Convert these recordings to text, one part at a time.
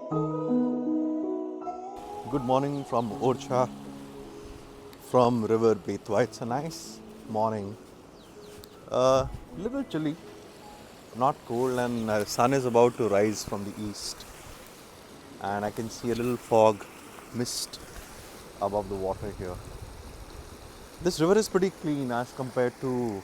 Good morning from Orchha, from river Betwa. It's a nice morning. Little chilly, not cold, and the sun is about to rise from the east. And I can see a little fog, mist above the water here. This river is pretty clean as compared to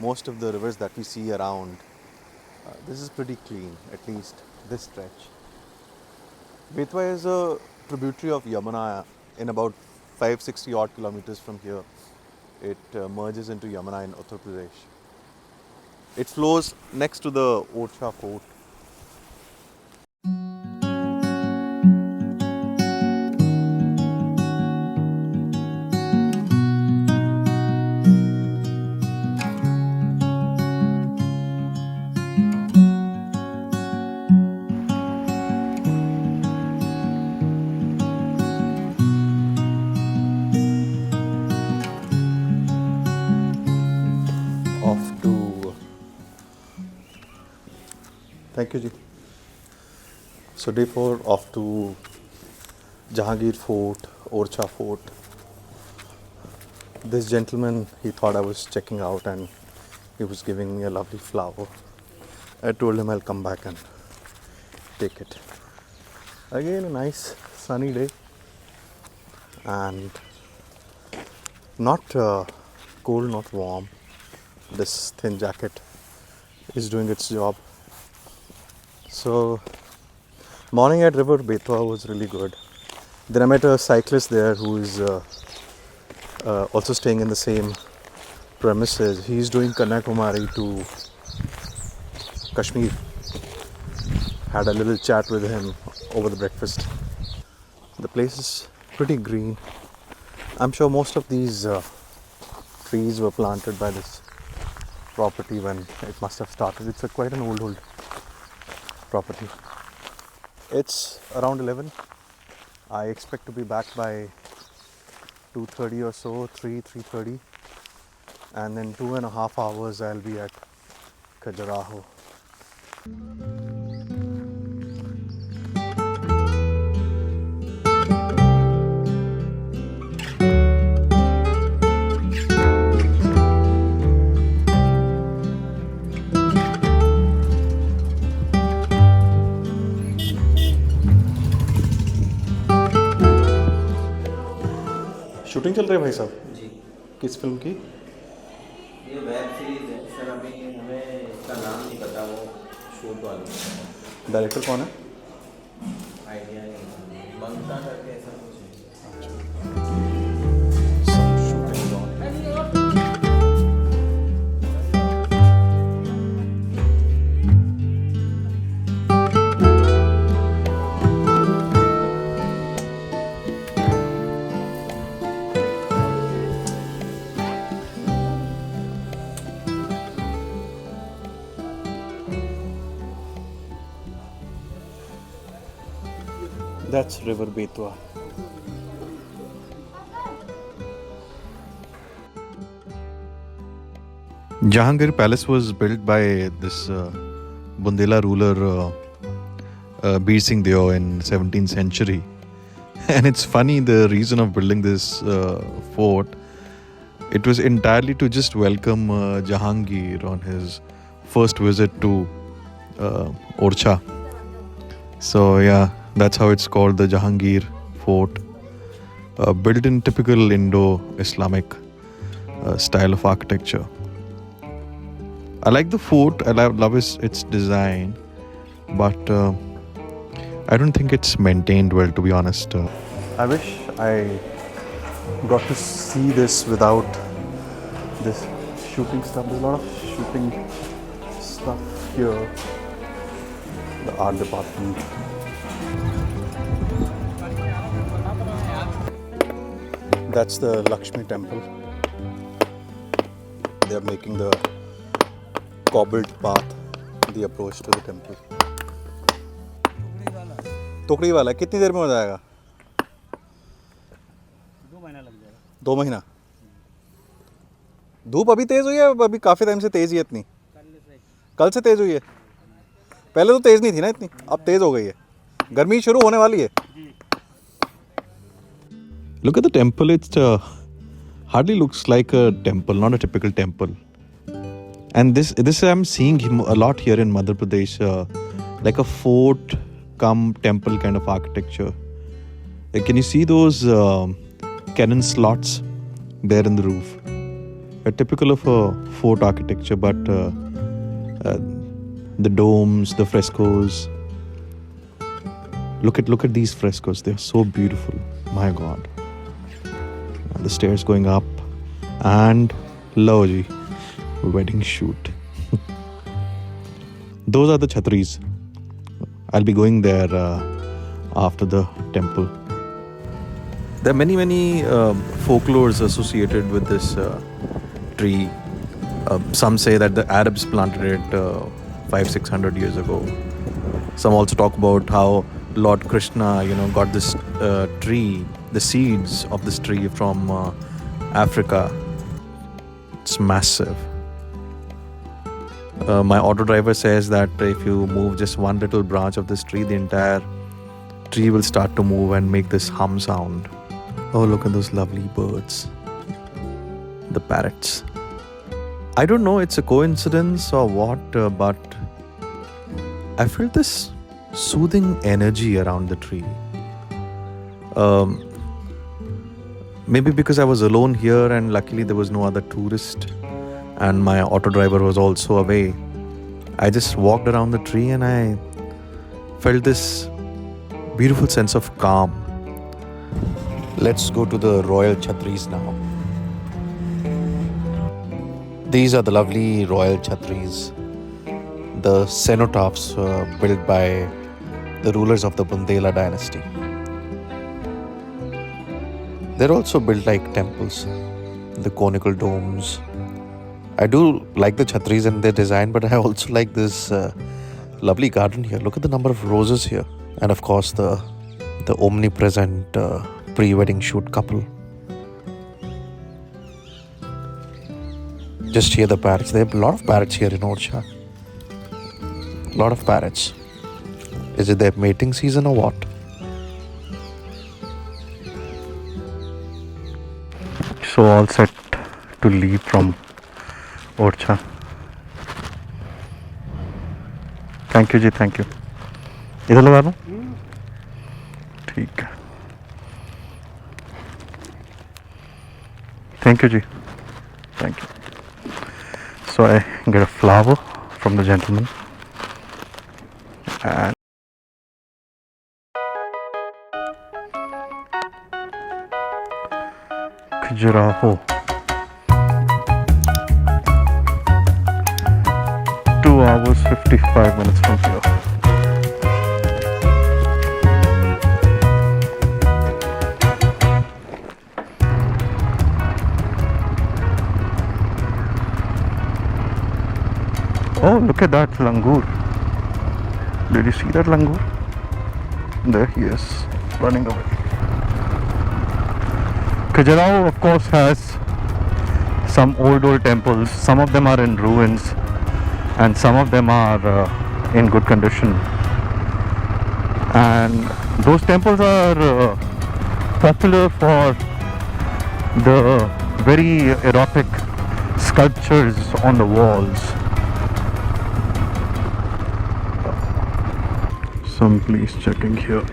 most of the rivers that we see around. This is pretty clean, at least this stretch. Betwa is a tributary of Yamuna in about 560 odd kilometers from here. It merges into Yamuna in Uttar Pradesh. It flows next to the Orchha fort. Off to thank you ji. So day 4 off to Jahangir Fort, Orchha Fort. This gentleman, he thought I was checking out and he was giving me a lovely flower. I told him I'll come back and take it. Again a nice sunny day and not cold, not warm. This thin jacket is doing its job. So morning at river Betwa was really good. Then I met a cyclist there who is also staying in the same premises. He's doing Kanyakumari to Kashmir. Had a little chat with him over the breakfast. The place is pretty green. I'm sure most of these trees were planted by this property when it must have started. It's quite an old property. It's around 11. I expect to be back by 2:30 or so, 3:30, and then 2.5 hours I'll be at Khajuraho. Shooting चल रही है भाई साहब जी। किस film की? ये web series है sir, अभी हमें इसका नाम नहीं पता, वो शूट वाली। डायरेक्टर कौन है? आइडिया नहीं, मंगता करके ऐसा कुछ है। Some shooting on. That's river Betwa. Jahangir Palace was built by this Bundela ruler Bir Singh Deo in 17th century. And it's funny, the reason of building this fort, it was entirely to just welcome Jahangir on his first visit to Orchha. So yeah, that's how it's called, the Jahangir Fort. Built in typical Indo-Islamic style of architecture. I like the fort, I love its design, but I don't think it's maintained well, to be honest. I wish I got to see this without this shooting stuff. There's a lot of shooting stuff here. The art department. That's the Lakshmi temple. They are making the cobbled path, the approach to the temple. टोकरी वाला कितनी देर में हो जाएगा? 2 महीना लग जाएगा। 2 महीना। धूप अभी तेज हुई है, अभी काफी टाइम से तेज ही है इतनी? कल से तेज हुई है। पहले तो तेज नहीं थी ना इतनी, अब तेज हो गई है। गर्मी शुरू होने वाली है. Look at the temple. It hardly looks like a temple, not a typical temple. And this I'm seeing a lot here in Madhya Pradesh, like a fort come temple kind of architecture. Can you see those cannon slots there in the roof? Typical of a fort architecture, but the domes, the frescoes. Look at these frescoes. They're so beautiful. My God. The stairs going up, and lo ji, wedding shoot. Those are the chhatris. I'll be going there after the temple. There are many folklores associated with this tree. Some say that the Arabs planted it 500-600 years ago. Some also talk about how Lord Krishna, got this tree, the seeds of this tree from Africa. It's massive. My auto driver says that if you move just one little branch of this tree, the entire tree will start to move and make this hum sound. Oh, look at those lovely birds. The parrots. I don't know it's a coincidence or what, but I felt this soothing energy around the tree. Maybe because I was alone here and luckily there was no other tourist and my auto driver was also away. I just walked around the tree and I felt this beautiful sense of calm. Let's go to the royal chhatris now. These are the lovely royal chhatris, the cenotaphs built by the rulers of the Bundela dynasty. They're also built like temples, the conical domes. I do like the chhatris and their design, but I also like this lovely garden here. Look at the number of roses here. And of course the omnipresent pre-wedding shoot couple. Just hear the parrots. There are a lot of parrots here in Orchha. A lot of parrots. Is it their mating season or what? So all set to leave from Orchha. Thank you ji, thank you. इधर लगा दूँ? ठीक है. Thank you ji. Thank you. So I get a flower from the gentleman and Khajuraho. 2 hours 55 minutes from here. Oh, look at that langur. Did you see that langur? There he is, running away. Khajuraho, of course, has some old temples. Some of them are in ruins and some of them are in good condition. And those temples are popular for the very erotic sculptures on the walls. Some police checking here.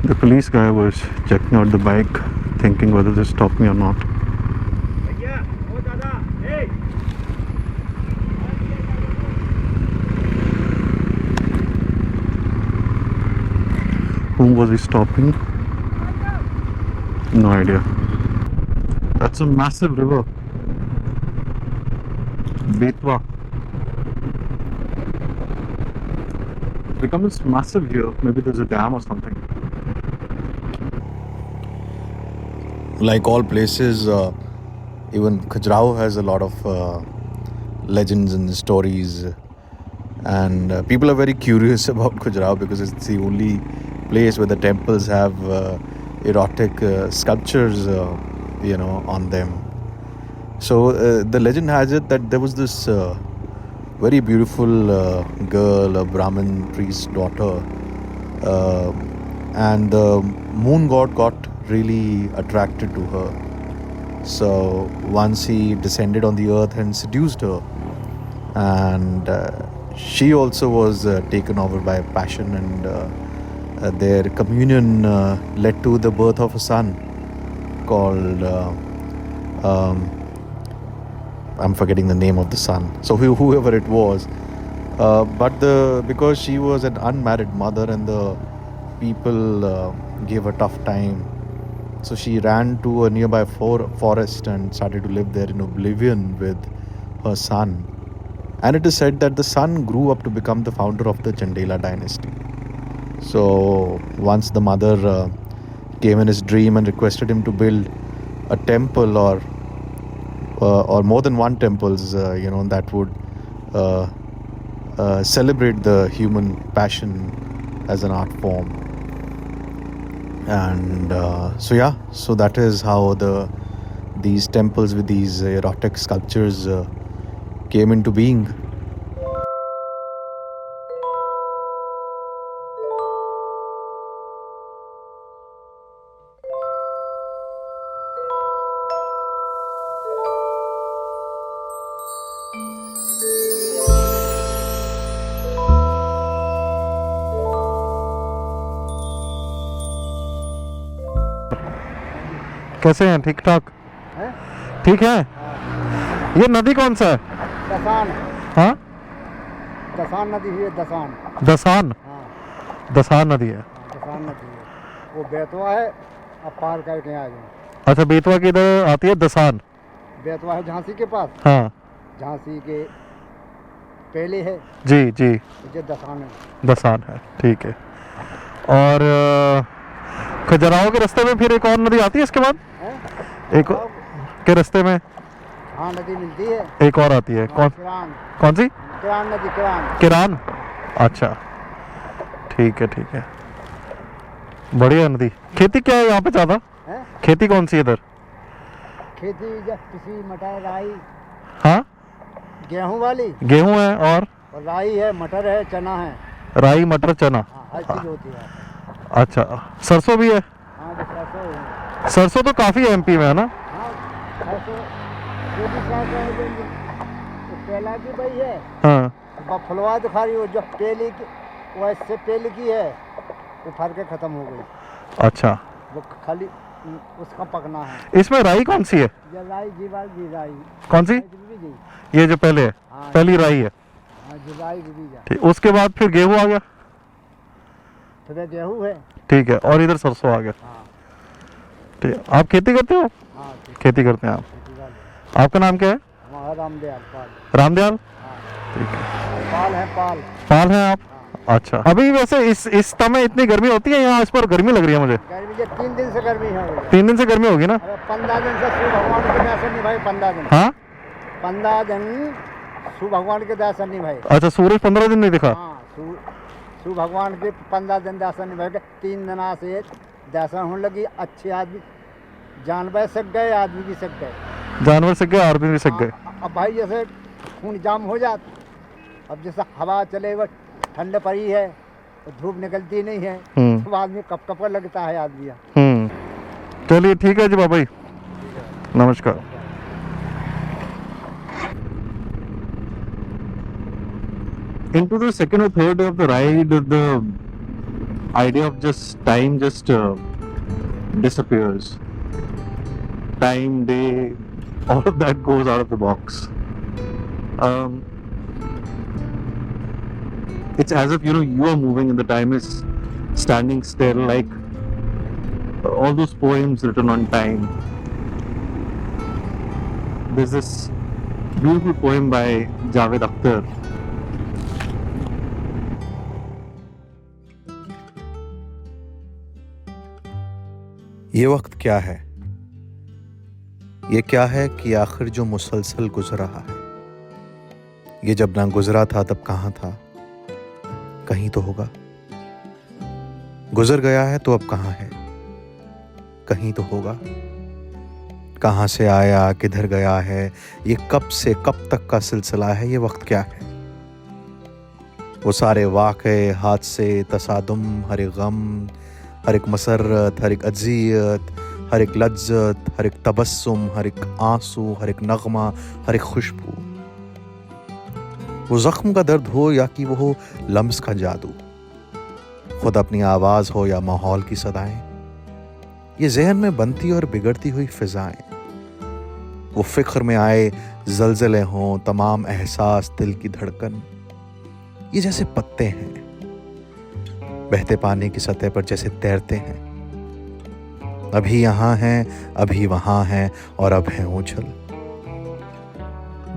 The police guy was checking out the bike, thinking whether to stop me or not. Whom was he stopping? No idea. That's a massive river. Betwa. It becomes massive here. Maybe there's a dam or something. Like all places, even Khajuraho has a lot of legends and stories. And people are very curious about Khajuraho because it's the only place where the temples have erotic sculptures, on them. So the legend has it that there was this very beautiful girl, a Brahmin priest's daughter, and the moon god got really attracted to her. So once he descended on the earth and seduced her, and she also was taken over by passion, and their communion led to the birth of a son called I'm forgetting the name of the son. So whoever it was, but because she was an unmarried mother and the people gave her tough time, so she ran to a nearby forest and started to live there in oblivion with her son. And it is said that the son grew up to become the founder of the Chandela dynasty. So once the mother came in his dream and requested him to build a temple or more than one temples, that would celebrate the human passion as an art form. And so that is how these temples with these erotic sculptures came into being. कैसे हैं? ठीक ठाक? ठीक है। ये नदी कौन सा है? दसान। हाँ, दसान नदी है। दसान। दसान। हाँ, दसान नदी है। दसान नदी है। वो बेतवा है, अब पार करके आ जाओ। अच्छा, बेतवा की इधर आती है दसान? बेतवा है झांसी के पास। हाँ, झांसी के पहले है। जी जी, ये दसान है। दसान है, ठीक है। और खजुराहो के रास्ते में फिर एक और नदी आती है इसके बाद? एक के रास्ते में हाँ नदी मिलती है, एक और आती है। कौन कौन सी? किरान नदी। किरान। अच्छा, ठीक है ठीक है, बढ़िया नदी। खेती क्या है यहाँ पे ज़्यादा? खेती कौन सी है इधर? खेती किसी मटर, राई। हाँ, गेहूं वाली। गेहूं है और राई है, मटर है, चना है। राई, मटर, चना। हर चीज होती है। अच्छा, सरसों भी है? हाँ सरसों है। सरसों तो काफ़ी एमपी में है ना? हाँ सरसों जो भी पहला की भाई है। हाँ, फुलवा दिखा रही हो जो पहली की, वैसे पहली की है वो फर के खत्म हो गई। अच्छा, वो खाली उसका पकना है। इसमें राई कौन सी है? ये राई जी राई। कौन सी? जी। ये जो पहले है? हाँ, पहली राई है। हाँ जी राई की बीज है। ठीक, उसके बाद फिर गेहूं आ गया? फिर गेहूं है। ठीक है, और इधर सरसों आ गया। हाँ ठीक, आप खेती करते हो? हाँ खेती करते हैं आप। खेती वाले। आपका नाम क्या है? हमारा रामदयाल पाल। रामदयाल? हाँ ठीक है, पाल है। पाल पाल हैं आप? अच्छा, अभी वैसे इस समय इतनी गर्मी होती है यहाँ? इस पर गर्मी लग रही है मुझे। गर्मी ये 3 दिन से गर्मी है। 3 दिन से गर्मी होगी ना? 15 दिन से सूर्य भगवान के दर्शन नहीं भाई। 15 दिन। हाँ, 15 दिन सूर्य भगवान के दर्शन नहीं भाई। अच्छा, सूरज 15 दिन नहीं दिखा? हाँ सूर्य भगवान के 15 दिन दर्शन नहीं भाई। 3 दिन से दर्शन होने लगी। अच्छे आदमी, जानवर सक गए, आदमी भी सक गए। जानवर सक गए, आदमी भी सक गए। अब भाई जैसे खून जाम हो जाता, अब जैसे हवा चले वो ठंड पड़ी है तो धूप निकलती नहीं है तो आदमी कप कप लगता है आदमी। चलिए ठीक है जी बाबा जी, नमस्कार। Into the second or third day of the ride, the idea of just time just disappears. Time, day, all of that goes out of the box. It's as if you are moving and the time is standing still, like all those poems written on time. There's this beautiful poem by Javed Akhtar. ये वक्त क्या है? ये क्या है कि आखिर जो मुसलसल गुजर रहा है? ये जब ना गुजरा था तब कहाँ था? कहीं तो होगा। गुजर गया है तो अब कहाँ है? कहीं तो होगा। कहाँ से आया, किधर गया है, ये कब से कब तक का सिलसिला है, ये वक्त क्या है? वो सारे वाक़े, हादसे, तसादुम, हर एक गम, हर एक मसरत, हर एक अज़ियत, हर एक लज्जत, हर एक तबस्सुम, हर एक आंसू, हर एक नगमा, हर एक खुशबू, वो ज़ख्म का दर्द हो या कि वो हो लम्स का जादू, खुद अपनी आवाज़ हो या माहौल की सदाएं, ये जहन में बनती और बिगड़ती हुई फिजाएं, वो फिक्र में आए जलजले हों, तमाम एहसास, दिल की धड़कन, ये जैसे पत्ते हैं बहते पानी की सतह पर जैसे तैरते हैं, अभी यहाँ हैं, अभी वहाँ हैं और अब हैं उछल।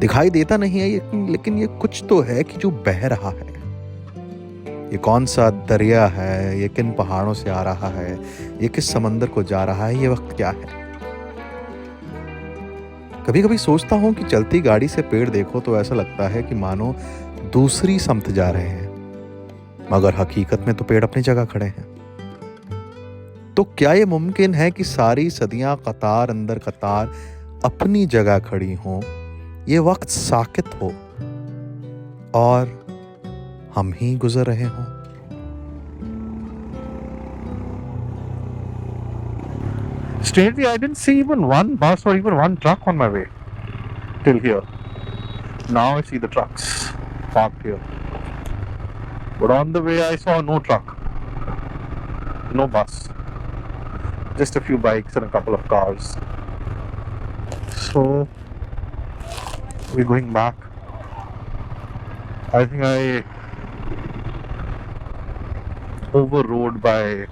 दिखाई देता नहीं है ये, लेकिन ये कुछ तो है कि जो बह रहा है। ये कौन सा दरिया है, ये किन पहाड़ों से आ रहा है, ये किस समंदर को जा रहा है, ये वक्त क्या है? कभी कभी सोचता हूं कि चलती गाड़ी से पेड़ देखो तो ऐसा लगता है कि मानो दूसरी समत जा रहे हैं, मगर हकीकत में तो पेड़ अपनी जगह खड़े हैं। तो क्या ये मुमकिन है कि सारी सदियां कतार अंदर कतार अपनी जगह खड़ी हों, ये वक्त साकित हो और हम ही गुजर रहे हों? Strangely, I didn't see even one bus or even one truck on my way till here. Now I see the trucks parked here. But on the way I saw no truck, no bus, just a few bikes and a couple of cars. So we're going back. I think I overrode by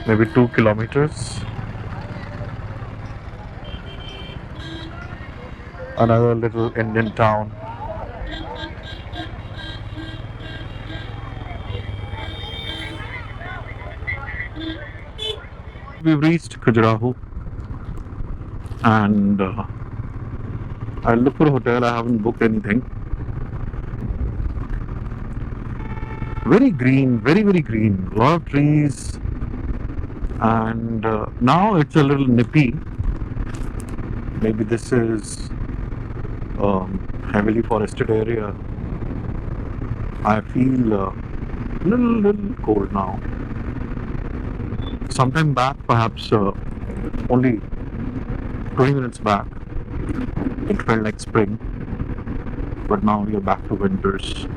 maybe 2 kilometers. Another little Indian town. We've reached Khajuraho and I'll look for a hotel. I haven't booked anything. Very green, very green. A lot of trees, and now it's a little nippy. Maybe this is heavily forested area. I feel little cold now. Sometime back, perhaps only 20 minutes back, it felt like spring, but now we are back to winters.